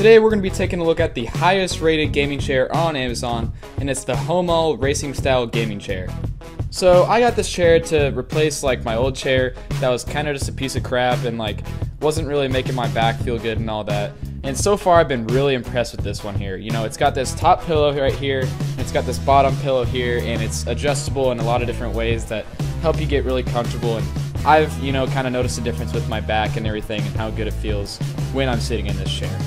Today we're going to be taking a look at the highest rated gaming chair on Amazon, and it's the Homall racing style gaming chair. So I got this chair to replace like my old chair that was kind of just a piece of crap and like wasn't really making my back feel good and all that. And so far I've been really impressed with this one here. You know, it's got this top pillow right here, it's got this bottom pillow here, and it's adjustable in a lot of different ways that help you get really comfortable. And I've, you know, kind of noticed a difference with my back and everything and how good it feels when I'm sitting in this chair.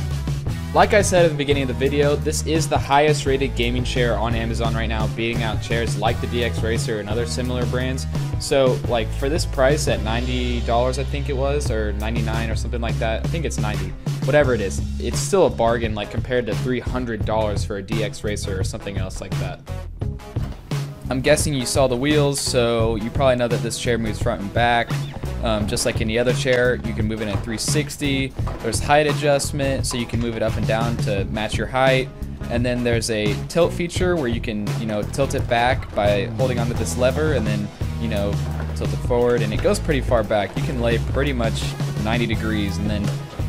Like I said at the beginning of the video, this is the highest rated gaming chair on Amazon right now, beating out chairs like the DX Racer and other similar brands. So like for this price at $90 I think it was, or $99 or something like that, I think it's $90, whatever it is, it's still a bargain like compared to $300 for a DX Racer or something else like that. I'm guessing you saw the wheels, so you probably know that this chair moves front and back. Just like any other chair, you can move it at 360. There's height adjustment, so you can move it up and down to match your height. And then there's a tilt feature where you can, you know, tilt it back by holding onto this lever and then, you know, tilt it forward, and it goes pretty far back. You can lay pretty much 90 degrees, and then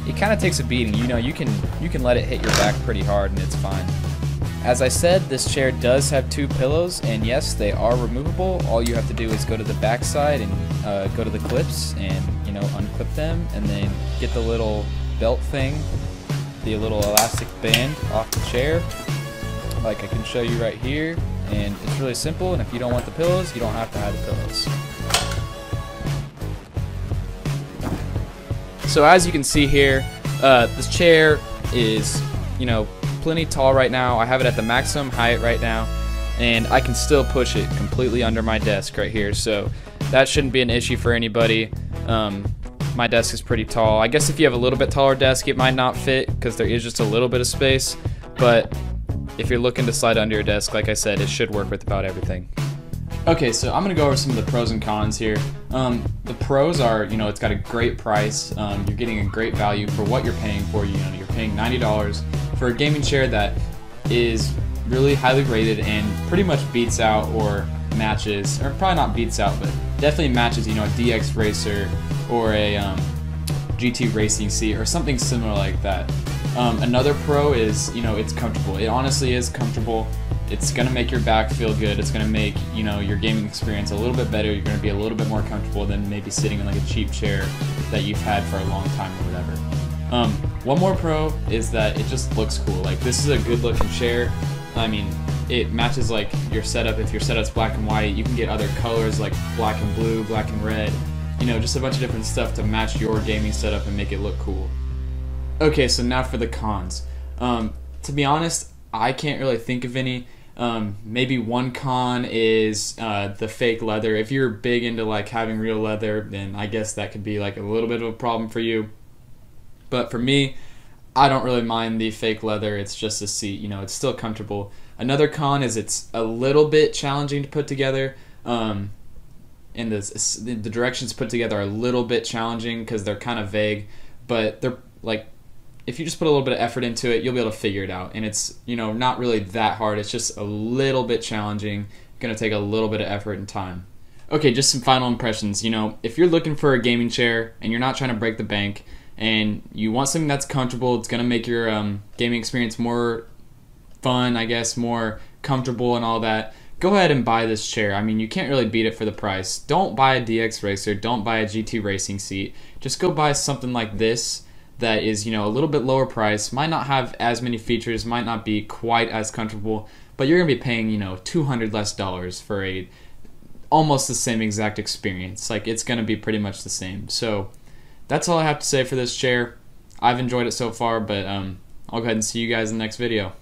it kind of takes a beating. You know, you can let it hit your back pretty hard, and it's fine. As I said, this chair does have two pillows, and yes, they are removable. All you have to do is go to the back side and go to the clips and, you know, unclip them, and then get the little belt thing, the little elastic band off the chair, like I can show you right here. And it's really simple, and if you don't want the pillows, you don't have to have the pillows. So as you can see here, this chair is, you know, plenty tall right now. I have it at the maximum height right now, and I can still push it completely under my desk right here, so that shouldn't be an issue for anybody. My desk is pretty tall. I guess if you have a little bit taller desk, it might not fit because there is just a little bit of space, but if you're looking to slide under your desk, like I said, it should work with about everything. Okay, so I'm gonna go over some of the pros and cons here. The pros are, you know, it's got a great price. You're getting a great value for what you're paying for. You know, you're paying $90 for a gaming chair that is really highly rated and pretty much beats out or matches, or probably not beats out, but definitely matches, you know, a DX Racer or a GT Racing seat or something similar like that. Another pro is, you know, it's comfortable. It honestly is comfortable. It's gonna make your back feel good. It's gonna make, you know, your gaming experience a little bit better. You're gonna be a little bit more comfortable than maybe sitting in like a cheap chair that you've had for a long time or whatever. One more pro is that it just looks cool. Like, this is a good looking chair. I mean, it matches like your setup. If your setup's black and white, you can get other colors like black and blue, black and red, you know, just a bunch of different stuff to match your gaming setup and make it look cool. Okay, so now for the cons. To be honest, I can't really think of any. Maybe one con is the fake leather. If you're big into like having real leather, then I guess that could be like a little bit of a problem for you. But for me, I don't really mind the fake leather. It's just a seat, you know, it's still comfortable. Another con is it's a little bit challenging to put together. And the directions put together are a little bit challenging because they're kind of vague, but they're like, if you just put a little bit of effort into it, you'll be able to figure it out. And it's, you know, not really that hard. It's just a little bit challenging. Gonna take a little bit of effort and time. Okay, just some final impressions. You know, if you're looking for a gaming chair and you're not trying to break the bank and you want something that's comfortable, it's gonna make your gaming experience more fun, I guess, more comfortable and all that, go ahead and buy this chair. I mean, you can't really beat it for the price. Don't buy a DX Racer, don't buy a GT Racing seat. Just go buy something like this that is, you know, a little bit lower price, might not have as many features, might not be quite as comfortable, but you're gonna be paying, you know, $200 less for a almost the same exact experience. Like, it's gonna be pretty much the same. So that's all I have to say for this chair. I've enjoyed it so far, but I'll go ahead and see you guys in the next video.